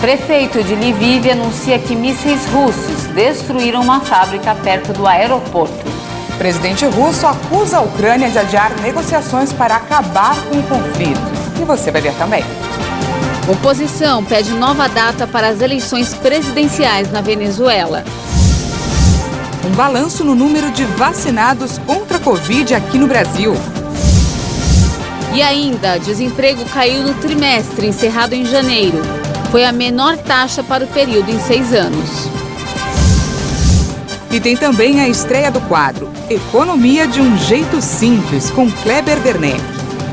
Prefeito de Lviv anuncia que mísseis russos destruíram uma fábrica perto do aeroporto. Presidente russo acusa a Ucrânia de adiar negociações para acabar com o conflito. E você vai ver também. Oposição pede nova data para as eleições presidenciais na Venezuela. Um balanço no número de vacinados contra a Covid aqui no Brasil. E ainda, desemprego caiu no trimestre encerrado em janeiro. Foi a menor taxa para o período em 6 anos. E tem também a estreia do quadro Economia de um Jeito Simples, com Kleber Werneck.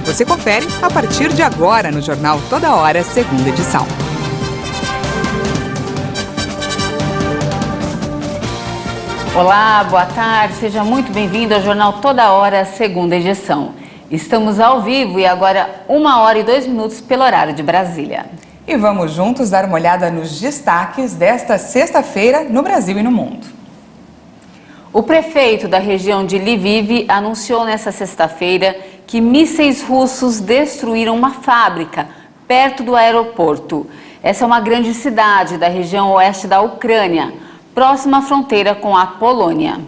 Você confere a partir de agora no Jornal Toda Hora, segunda edição. Olá, boa tarde, seja muito bem-vindo ao Jornal Toda Hora, segunda edição. Estamos ao vivo e agora 1h02 pelo horário de Brasília. E vamos juntos dar uma olhada nos destaques desta sexta-feira no Brasil e no mundo. O prefeito da região de Lviv anunciou nesta sexta-feira que mísseis russos destruíram uma fábrica perto do aeroporto. Essa é uma grande cidade da região oeste da Ucrânia, próxima à fronteira com a Polônia.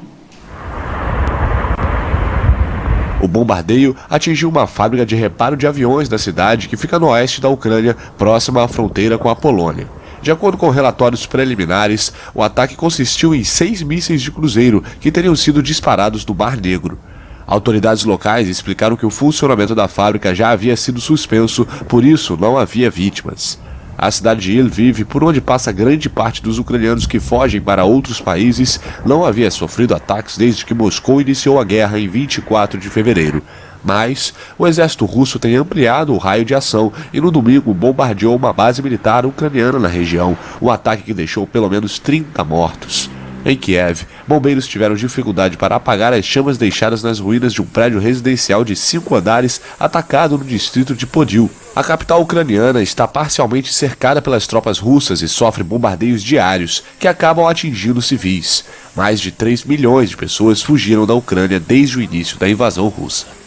O bombardeio atingiu uma fábrica de reparo de aviões da cidade que fica no oeste da Ucrânia, próxima à fronteira com a Polônia. De acordo com relatórios preliminares, o ataque consistiu em 6 mísseis de cruzeiro que teriam sido disparados do Mar Negro. Autoridades locais explicaram que o funcionamento da fábrica já havia sido suspenso, por isso não havia vítimas. A cidade de Lviv, por onde passa grande parte dos ucranianos que fogem para outros países, não havia sofrido ataques desde que Moscou iniciou a guerra em 24 de fevereiro. Mas o exército russo tem ampliado o raio de ação e no domingo bombardeou uma base militar ucraniana na região, um ataque que deixou pelo menos 30 mortos. Em Kiev, bombeiros tiveram dificuldade para apagar as chamas deixadas nas ruínas de um prédio residencial de 5 andares atacado no distrito de Podil. A capital ucraniana está parcialmente cercada pelas tropas russas e sofre bombardeios diários que acabam atingindo civis. Mais de 3 milhões de pessoas fugiram da Ucrânia desde o início da invasão russa.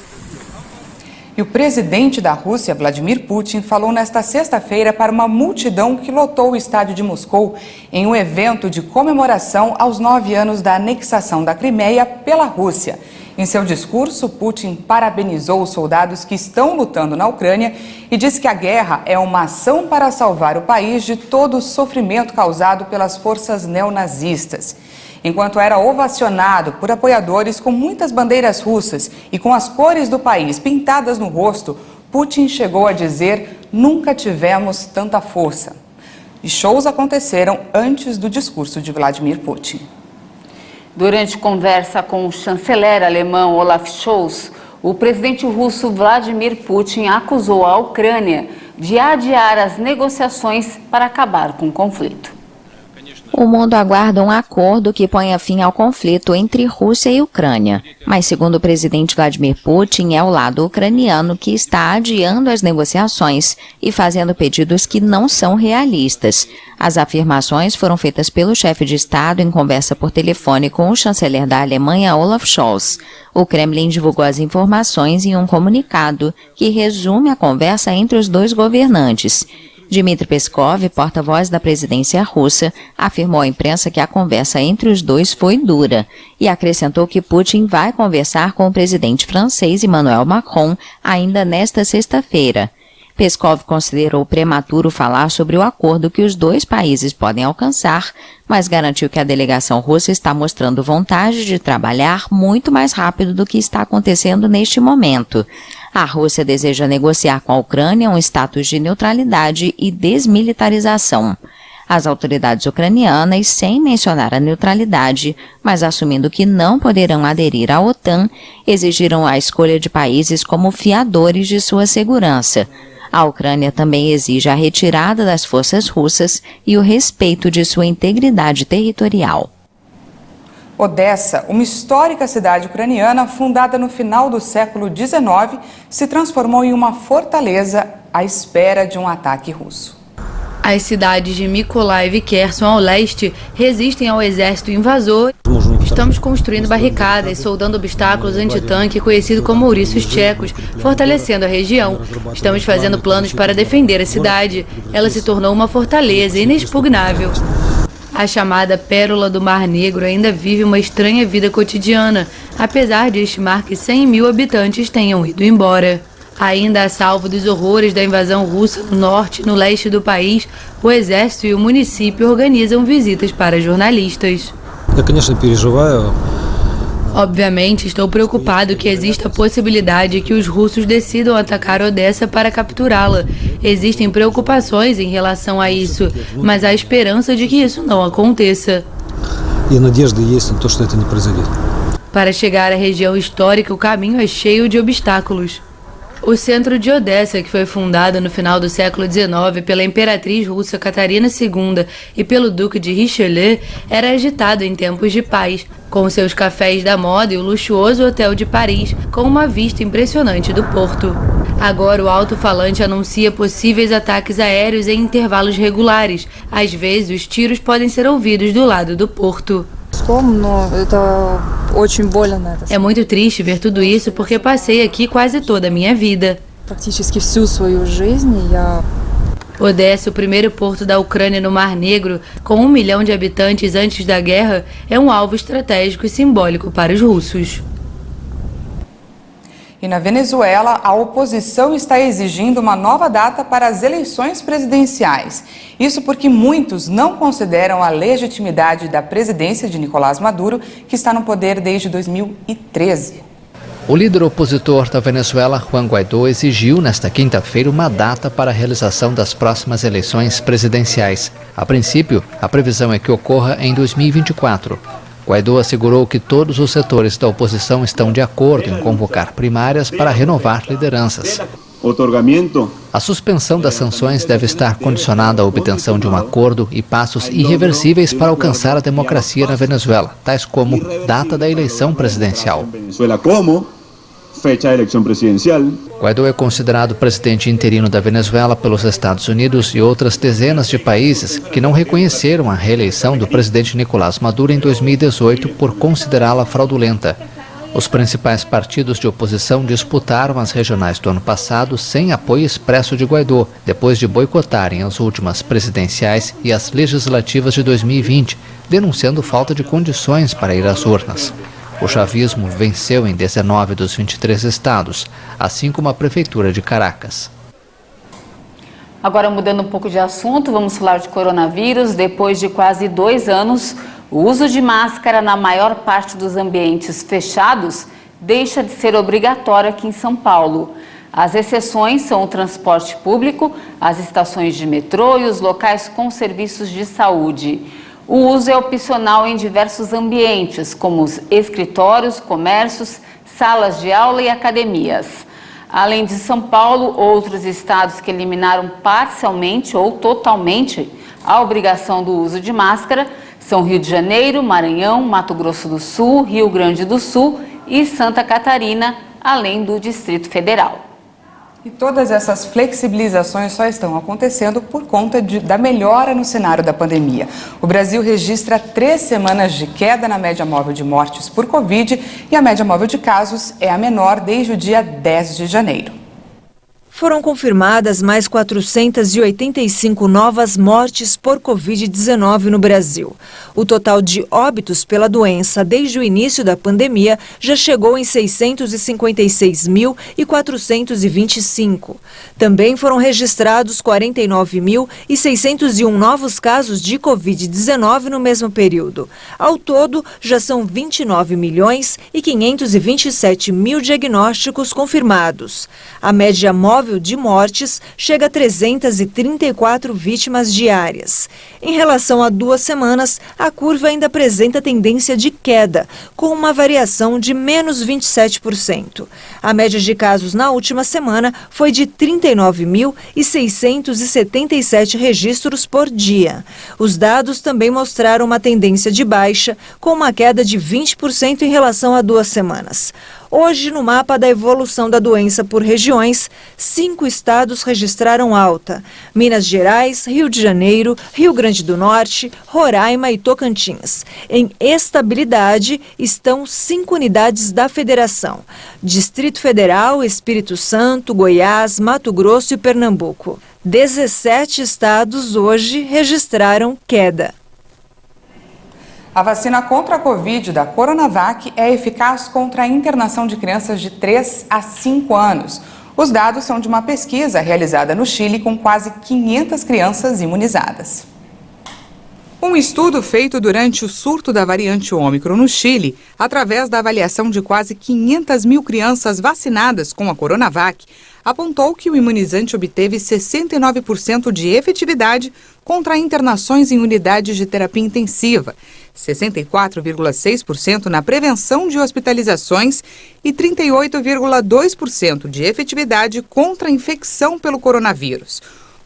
E o presidente da Rússia, Vladimir Putin, falou nesta sexta-feira para uma multidão que lotou o estádio de Moscou em um evento de comemoração aos 9 anos da anexação da Crimeia pela Rússia. Em seu discurso, Putin parabenizou os soldados que estão lutando na Ucrânia e disse que a guerra é uma ação para salvar o país de todo o sofrimento causado pelas forças neonazistas. Enquanto era ovacionado por apoiadores com muitas bandeiras russas e com as cores do país pintadas no rosto, Putin chegou a dizer: "Nunca tivemos tanta força". E shows aconteceram antes do discurso de Vladimir Putin. Durante conversa com o chanceler alemão Olaf Scholz, o presidente russo Vladimir Putin acusou a Ucrânia de adiar as negociações para acabar com o conflito. O mundo aguarda um acordo que ponha fim ao conflito entre Rússia e Ucrânia. Mas, segundo o presidente Vladimir Putin, é o lado ucraniano que está adiando as negociações e fazendo pedidos que não são realistas. As afirmações foram feitas pelo chefe de Estado em conversa por telefone com o chanceler da Alemanha, Olaf Scholz. O Kremlin divulgou as informações em um comunicado que resume a conversa entre os dois governantes. Dmitry Peskov, porta-voz da presidência russa, afirmou à imprensa que a conversa entre os dois foi dura e acrescentou que Putin vai conversar com o presidente francês Emmanuel Macron ainda nesta sexta-feira. Peskov considerou prematuro falar sobre o acordo que os dois países podem alcançar, mas garantiu que a delegação russa está mostrando vontade de trabalhar muito mais rápido do que está acontecendo neste momento. A Rússia deseja negociar com a Ucrânia um status de neutralidade e desmilitarização. As autoridades ucranianas, sem mencionar a neutralidade, mas assumindo que não poderão aderir à OTAN, exigiram a escolha de países como fiadores de sua segurança. A Ucrânia também exige a retirada das forças russas e o respeito de sua integridade territorial. Odessa, uma histórica cidade ucraniana fundada no final do século XIX, se transformou em uma fortaleza à espera de um ataque russo. As cidades de Mykolaiv e Kherson ao leste resistem ao exército invasor. Estamos construindo barricadas, soldando obstáculos antitanque, conhecido como ouriços tchecos, fortalecendo a região. Estamos fazendo planos para defender a cidade. Ela se tornou uma fortaleza inexpugnável. A chamada Pérola do Mar Negro ainda vive uma estranha vida cotidiana, apesar de estimar que 100 mil habitantes tenham ido embora. Ainda a salvo dos horrores da invasão russa no norte e no leste do país, o exército e o município organizam visitas para jornalistas. Obviamente, estou preocupado que exista a possibilidade que os russos decidam atacar Odessa para capturá-la. Existem preocupações em relação a isso, mas há esperança de que isso não aconteça. Para chegar à região histórica, o caminho é cheio de obstáculos. O centro de Odessa, que foi fundado no final do século XIX pela imperatriz russa Catarina II e pelo duque de Richelieu, era agitado em tempos de paz, com seus cafés da moda e o luxuoso hotel de Paris, com uma vista impressionante do porto. Agora o alto-falante anuncia possíveis ataques aéreos em intervalos regulares. Às vezes, os tiros podem ser ouvidos do lado do porto. É muito triste ver tudo isso porque passei aqui quase toda a minha vida. Odessa, o primeiro porto da Ucrânia no Mar Negro, com 1 milhão de habitantes antes da guerra, é um alvo estratégico e simbólico para os russos. E na Venezuela, a oposição está exigindo uma nova data para as eleições presidenciais. Isso porque muitos não consideram a legitimidade da presidência de Nicolás Maduro, que está no poder desde 2013. O líder opositor da Venezuela, Juan Guaidó, exigiu nesta quinta-feira uma data para a realização das próximas eleições presidenciais. A princípio, a previsão é que ocorra em 2024. Guaidó assegurou que todos os setores da oposição estão de acordo em convocar primárias para renovar lideranças. A suspensão das sanções deve estar condicionada à obtenção de um acordo e passos irreversíveis para alcançar a democracia na Venezuela, tais como data da eleição presidencial. Guaidó é considerado presidente interino da Venezuela pelos Estados Unidos e outras dezenas de países que não reconheceram a reeleição do presidente Nicolás Maduro em 2018 por considerá-la fraudulenta. Os principais partidos de oposição disputaram as regionais do ano passado sem apoio expresso de Guaidó, depois de boicotarem as últimas presidenciais e as legislativas de 2020, denunciando falta de condições para ir às urnas. O chavismo venceu em 19 dos 23 estados, assim como a prefeitura de Caracas. Agora, mudando um pouco de assunto, vamos falar de coronavírus. Depois de quase 2 anos, o uso de máscara na maior parte dos ambientes fechados deixa de ser obrigatório aqui em São Paulo. As exceções são o transporte público, as estações de metrô e os locais com serviços de saúde. O uso é opcional em diversos ambientes, como os escritórios, comércios, salas de aula e academias. Além de São Paulo, outros estados que eliminaram parcialmente ou totalmente a obrigação do uso de máscara são Rio de Janeiro, Maranhão, Mato Grosso do Sul, Rio Grande do Sul e Santa Catarina, além do Distrito Federal. E todas essas flexibilizações só estão acontecendo por conta da melhora no cenário da pandemia. O Brasil registra 3 semanas de queda na média móvel de mortes por Covid e a média móvel de casos é a menor desde o dia 10 de janeiro. Foram confirmadas mais 485 novas mortes por Covid-19 no Brasil. O total de óbitos pela doença desde o início da pandemia já chegou em 656.425. Também foram registrados 49.601 novos casos de Covid-19 no mesmo período. Ao todo, já são 29.527.000 diagnósticos confirmados. A média móvel de mortes chega a 334 vítimas diárias. Em relação a 2 semanas, a curva ainda apresenta tendência de queda, com uma variação de menos 27%. A média de casos na última semana foi de 39.677 registros por dia. Os dados também mostraram uma tendência de baixa, com uma queda de 20% em relação a 2 semanas. Hoje, no mapa da evolução da doença por regiões, 5 estados registraram alta: Minas Gerais, Rio de Janeiro, Rio Grande do Norte, Roraima e Tocantins. Em estabilidade estão 5 unidades da Federação: Distrito Federal, Espírito Santo, Goiás, Mato Grosso e Pernambuco. 17 estados hoje registraram queda. A vacina contra a Covid da Coronavac é eficaz contra a internação de crianças de 3 a 5 anos. Os dados são de uma pesquisa realizada no Chile com quase 500 crianças imunizadas. Um estudo feito durante o surto da variante Ômicron no Chile, através da avaliação de quase 500 mil crianças vacinadas com a Coronavac, apontou que o imunizante obteve 69% de efetividade contra internações em unidades de terapia intensiva, 64,6% na prevenção de hospitalizações e 38,2% de efetividade contra a infecção pelo coronavírus.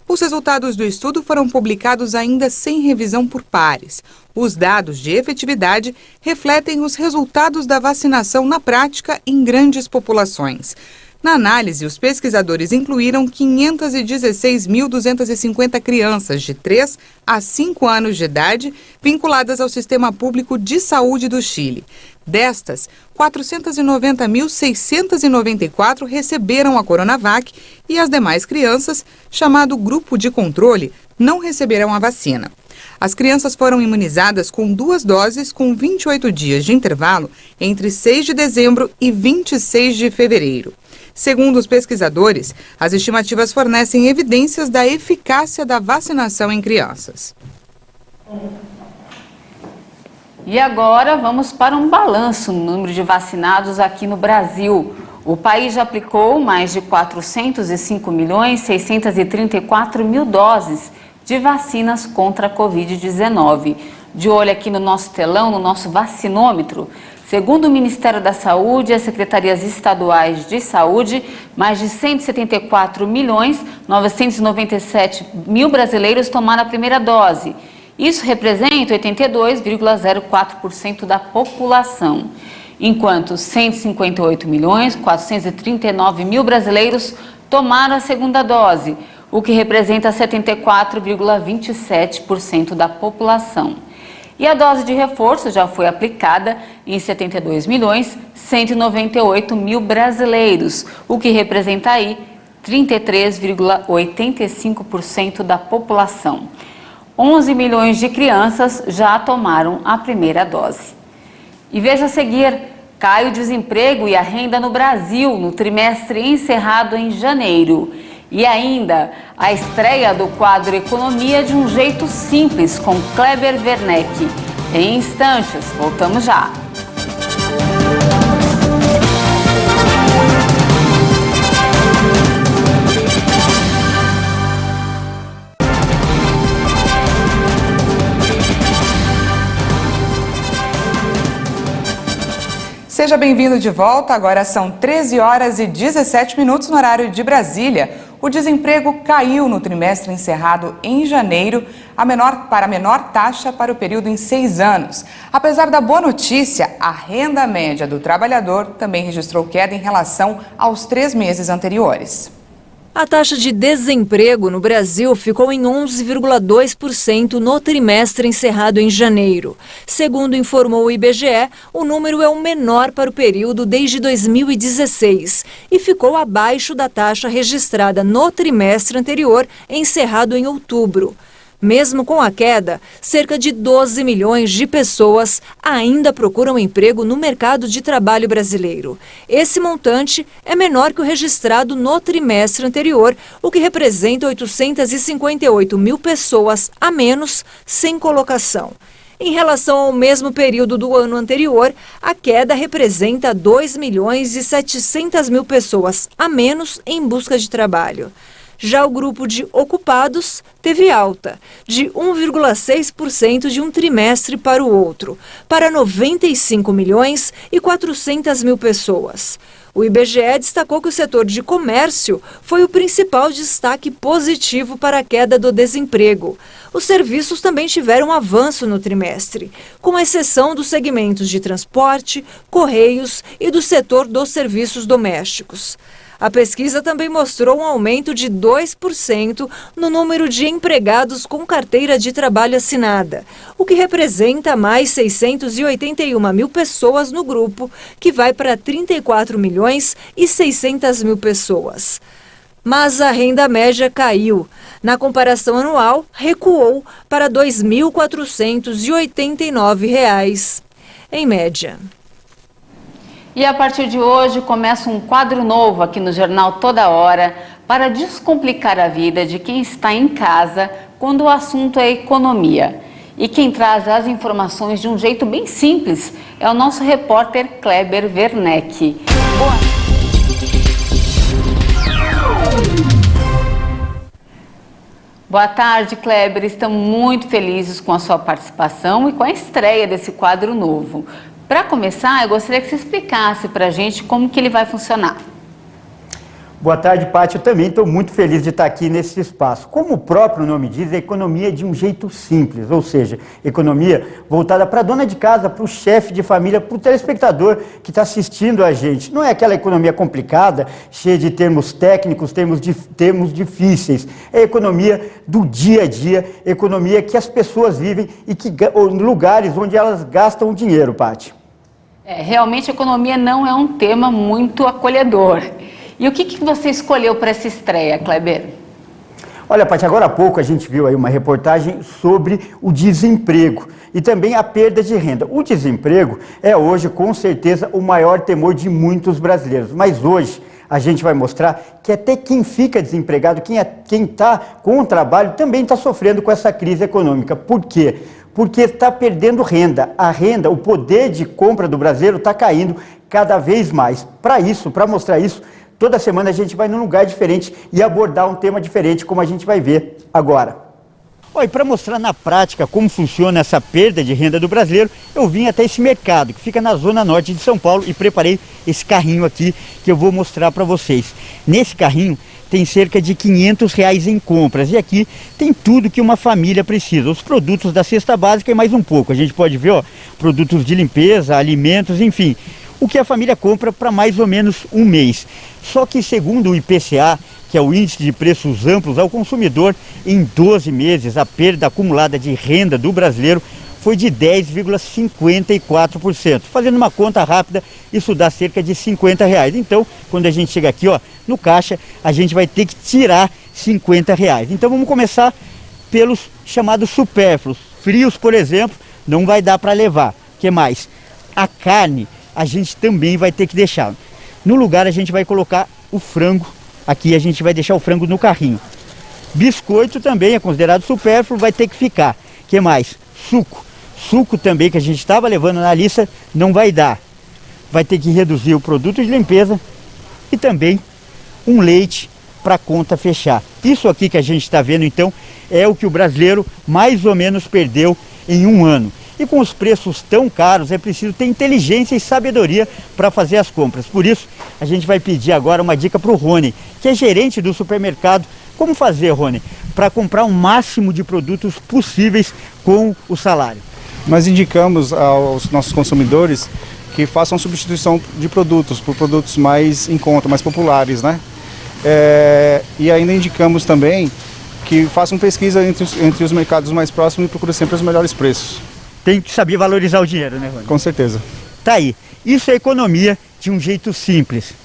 Os resultados do estudo foram publicados ainda sem revisão por pares. Os dados de efetividade refletem os resultados da vacinação na prática em grandes populações. Na análise, os pesquisadores incluíram 516.250 crianças de 3 a 5 anos de idade vinculadas ao sistema público de saúde do Chile. Destas, 490.694 receberam a Coronavac e as demais crianças, chamado grupo de controle, não receberão a vacina. As crianças foram imunizadas com 2 doses com 28 dias de intervalo entre 6 de dezembro e 26 de fevereiro. Segundo os pesquisadores, as estimativas fornecem evidências da eficácia da vacinação em crianças. E agora vamos para um balanço no número de vacinados aqui no Brasil. O país já aplicou mais de 405.634.000 doses de vacinas contra a Covid-19. De olho aqui no nosso telão, no nosso vacinômetro, segundo o Ministério da Saúde e as secretarias estaduais de saúde, mais de 174.997.000 brasileiros tomaram a primeira dose. Isso representa 82,04% da população, enquanto 158.439.000 brasileiros tomaram a segunda dose, o que representa 74,27% da população. E a dose de reforço já foi aplicada em 72.198.000 brasileiros, o que representa aí 33,85% da população. 11 milhões de crianças já tomaram a primeira dose. E veja a seguir, cai o desemprego e a renda no Brasil no trimestre encerrado em janeiro. E ainda, a estreia do quadro Economia de um jeito simples com Kleber Werneck. Em instantes, voltamos já. Seja bem-vindo de volta, agora são 13 horas e 17 minutos no horário de Brasília. O desemprego caiu no trimestre encerrado em janeiro, para a menor taxa para o período em 6 anos. Apesar da boa notícia, a renda média do trabalhador também registrou queda em relação aos 3 meses anteriores. A taxa de desemprego no Brasil ficou em 11,2% no trimestre encerrado em janeiro. Segundo informou o IBGE, o número é o menor para o período desde 2016 e ficou abaixo da taxa registrada no trimestre anterior, encerrado em outubro. Mesmo com a queda, cerca de 12 milhões de pessoas ainda procuram emprego no mercado de trabalho brasileiro. Esse montante é menor que o registrado no trimestre anterior, o que representa 858 mil pessoas a menos sem colocação. Em relação ao mesmo período do ano anterior, a queda representa 2 milhões e 700 mil pessoas a menos em busca de trabalho. Já o grupo de ocupados teve alta, de 1,6% de um trimestre para o outro, para 95.400.000 pessoas. O IBGE destacou que o setor de comércio foi o principal destaque positivo para a queda do desemprego. Os serviços também tiveram avanço no trimestre, com exceção dos segmentos de transporte, correios e do setor dos serviços domésticos. A pesquisa também mostrou um aumento de 2% no número de empregados com carteira de trabalho assinada, o que representa mais 681.000 pessoas no grupo, que vai para 34.600.000 pessoas. Mas a renda média caiu. Na comparação anual, recuou para R$ 2.489, em média. E a partir de hoje começa um quadro novo aqui no Jornal Toda Hora para descomplicar a vida de quem está em casa quando o assunto é economia. E quem traz as informações de um jeito bem simples é o nosso repórter Kleber Werneck. Boa tarde, Kleber. Estamos muito felizes com a sua participação e com a estreia desse quadro novo. Para começar, eu gostaria que você explicasse para a gente como que ele vai funcionar. Boa tarde, Paty. Eu também estou muito feliz de estar aqui nesse espaço. Como o próprio nome diz, a economia é de um jeito simples, ou seja, economia voltada para a dona de casa, para o chefe de família, para o telespectador que está assistindo a gente. Não é aquela economia complicada, cheia de termos técnicos, termos difíceis. É a economia do dia a dia, economia que as pessoas vivem e lugares onde elas gastam dinheiro, Paty. Realmente a economia não é um tema muito acolhedor. E o que você escolheu para essa estreia, Kleber? Olha, Paty, agora há pouco a gente viu aí uma reportagem sobre o desemprego e também a perda de renda. O desemprego é hoje, com certeza, o maior temor de muitos brasileiros. Mas hoje a gente vai mostrar que até quem fica desempregado, quem está com o trabalho, também está sofrendo com essa crise econômica. Por quê? Porque está perdendo renda. A renda, o poder de compra do brasileiro está caindo cada vez mais. Para mostrar isso, toda semana a gente vai num lugar diferente e abordar um tema diferente, como a gente vai ver agora. E para mostrar na prática como funciona essa perda de renda do brasileiro, eu vim até esse mercado, que fica na zona norte de São Paulo, e preparei esse carrinho aqui, que eu vou mostrar para vocês. Nesse carrinho tem cerca de R$500 em compras, e aqui tem tudo que uma família precisa, os produtos da cesta básica e mais um pouco. A gente pode ver, produtos de limpeza, alimentos, enfim, o que a família compra para mais ou menos um mês. Só que segundo o IPCA, que é o Índice de Preços Amplos ao Consumidor, em 12 meses a perda acumulada de renda do brasileiro foi de 10,54%. Fazendo uma conta rápida, isso dá cerca de R$50. Então, quando a gente chega aqui no caixa, a gente vai ter que tirar R$50. Então vamos começar pelos chamados supérfluos. Frios, por exemplo, não vai dar para levar. O que mais? A carne a gente também vai ter que deixar. No lugar a gente vai colocar o frango. Aqui a gente vai deixar o frango no carrinho. Biscoito também é considerado supérfluo, vai ter que ficar. O que mais? Suco. Suco também, que a gente estava levando na lista, não vai dar. Vai ter que reduzir o produto de limpeza e também um leite para a conta fechar. Isso aqui que a gente está vendo, então, é o que o brasileiro mais ou menos perdeu em um ano. E com os preços tão caros, é preciso ter inteligência e sabedoria para fazer as compras. Por isso, a gente vai pedir agora uma dica para o Rony, que é gerente do supermercado. Como fazer, Rony, para comprar o máximo de produtos possíveis com o salário? Nós indicamos aos nossos consumidores que façam substituição de produtos por produtos mais em conta, mais populares, né? E ainda indicamos também que façam pesquisa entre os mercados mais próximos e procurem sempre os melhores preços. Tem que saber valorizar o dinheiro, né, Rony? Com certeza. Tá aí. Isso é economia de um jeito simples.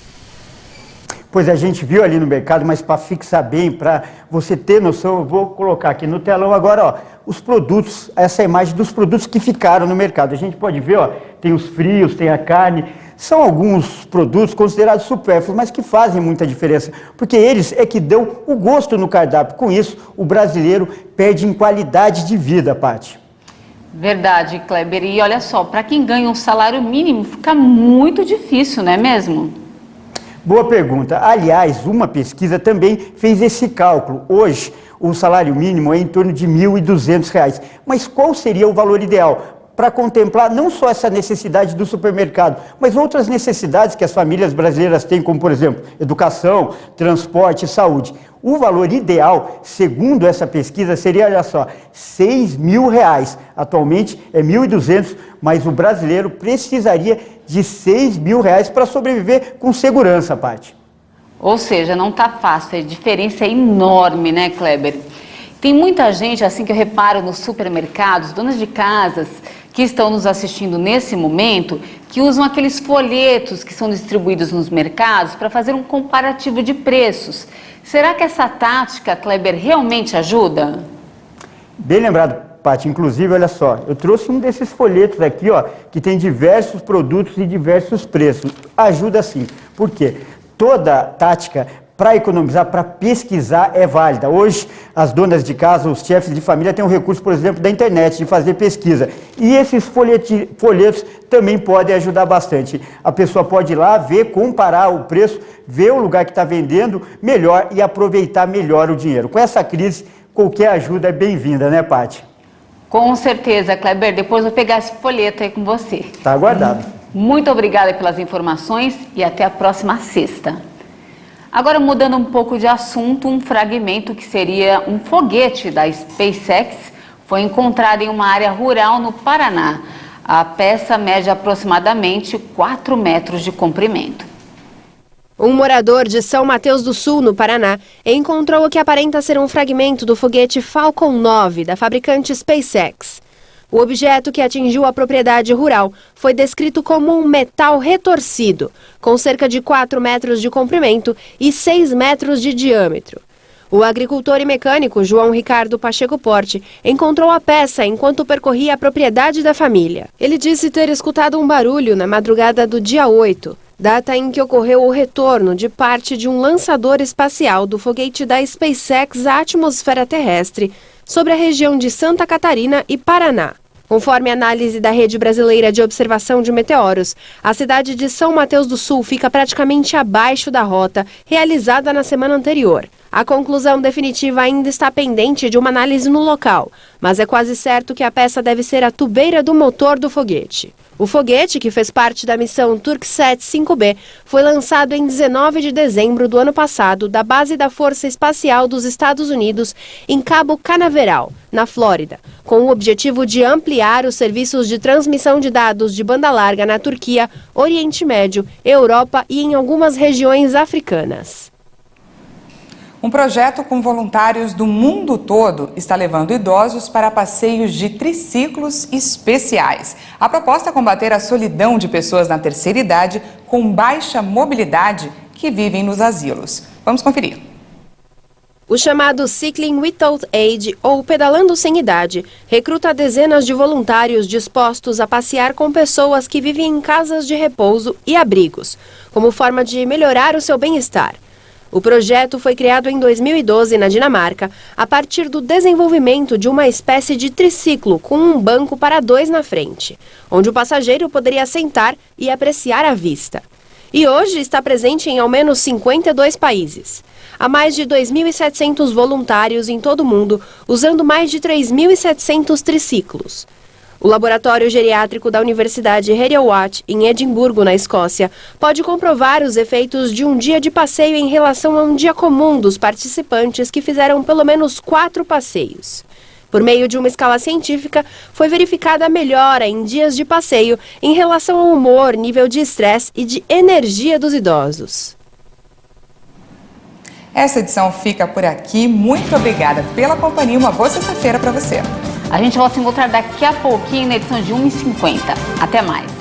Pois a gente viu ali no mercado, mas para fixar bem, para você ter noção, eu vou colocar aqui no telão agora, os produtos, essa imagem dos produtos que ficaram no mercado. A gente pode ver, tem os frios, tem a carne. São alguns produtos considerados supérfluos, mas que fazem muita diferença, porque eles é que dão o gosto no cardápio. Com isso, o brasileiro perde em qualidade de vida, Paty. Verdade, Kleber. E olha só, para quem ganha um salário mínimo, fica muito difícil, não é mesmo? Boa pergunta. Aliás, uma pesquisa também fez esse cálculo. Hoje, o salário mínimo é em torno de R$ 1.200. Mas qual seria o valor ideal para contemplar não só essa necessidade do supermercado, mas outras necessidades que as famílias brasileiras têm, como, por exemplo, educação, transporte e saúde? O valor ideal, segundo essa pesquisa, seria, olha só, R$ 6.000. Atualmente é R$ 1.200, mas o brasileiro precisaria de R$ 6.000 para sobreviver com segurança, Paty. Ou seja, não está fácil, a diferença é enorme, né, Kleber? Tem muita gente, assim que eu reparo nos supermercados, donas de casas que estão nos assistindo nesse momento, que usam aqueles folhetos que são distribuídos nos mercados para fazer um comparativo de preços. Será que essa tática, Kleber, realmente ajuda? Bem lembrado, Paty. Inclusive, olha só, eu trouxe um desses folhetos aqui, ó, que tem diversos produtos e diversos preços. Ajuda sim. Por quê? Toda tática para economizar, para pesquisar é válida. Hoje, as donas de casa, os chefes de família têm o recurso, por exemplo, da internet, de fazer pesquisa. E esses folhetos também podem ajudar bastante. A pessoa pode ir lá, ver, comparar o preço, ver o lugar que está vendendo melhor e aproveitar melhor o dinheiro. Com essa crise, qualquer ajuda é bem-vinda, né, Paty? Com certeza, Kleber. Depois eu vou pegar esse folheto aí com você. Está aguardado. Muito obrigada pelas informações e até a próxima sexta. Agora, mudando um pouco de assunto, um fragmento que seria um foguete da SpaceX foi encontrado em uma área rural no Paraná. A peça mede aproximadamente 4 metros de comprimento. Um morador de São Mateus do Sul, no Paraná, encontrou o que aparenta ser um fragmento do foguete Falcon 9 da fabricante SpaceX. O objeto, que atingiu a propriedade rural, foi descrito como um metal retorcido, com cerca de 4 metros de comprimento e 6 metros de diâmetro. O agricultor e mecânico João Ricardo Pacheco Porte encontrou a peça enquanto percorria a propriedade da família. Ele disse ter escutado um barulho na madrugada do dia 8, data em que ocorreu o retorno de parte de um lançador espacial do foguete da SpaceX à atmosfera terrestre, sobre a região de Santa Catarina e Paraná. Conforme análise da Rede Brasileira de Observação de Meteoros, a cidade de São Mateus do Sul fica praticamente abaixo da rota realizada na semana anterior. A conclusão definitiva ainda está pendente de uma análise no local, mas é quase certo que a peça deve ser a tubeira do motor do foguete. O foguete, que fez parte da missão Turksat 5B, foi lançado em 19 de dezembro do ano passado da base da Força Espacial dos Estados Unidos em Cabo Canaveral, na Flórida, com o objetivo de ampliar os serviços de transmissão de dados de banda larga na Turquia, Oriente Médio, Europa e em algumas regiões africanas. Um projeto com voluntários do mundo todo está levando idosos para passeios de triciclos especiais. A proposta é combater a solidão de pessoas na terceira idade com baixa mobilidade que vivem nos asilos. Vamos conferir. O chamado Cycling Without Age, ou Pedalando Sem Idade, recruta dezenas de voluntários dispostos a passear com pessoas que vivem em casas de repouso e abrigos, como forma de melhorar o seu bem-estar. O projeto foi criado em 2012 na Dinamarca, a partir do desenvolvimento de uma espécie de triciclo com um banco para 2 na frente, onde o passageiro poderia sentar e apreciar a vista. E hoje está presente em ao menos 52 países. Há mais de 2.700 voluntários em todo o mundo, usando mais de 3.700 triciclos. O laboratório geriátrico da Universidade Heriot, em Edimburgo, na Escócia, pode comprovar os efeitos de um dia de passeio em relação a um dia comum dos participantes que fizeram pelo menos 4 passeios. Por meio de uma escala científica, foi verificada a melhora em dias de passeio em relação ao humor, nível de estresse e de energia dos idosos. Essa edição fica por aqui. Muito obrigada pela companhia. Uma boa sexta-feira para você. A gente vai se encontrar daqui a pouquinho na edição de 1h50. Até mais.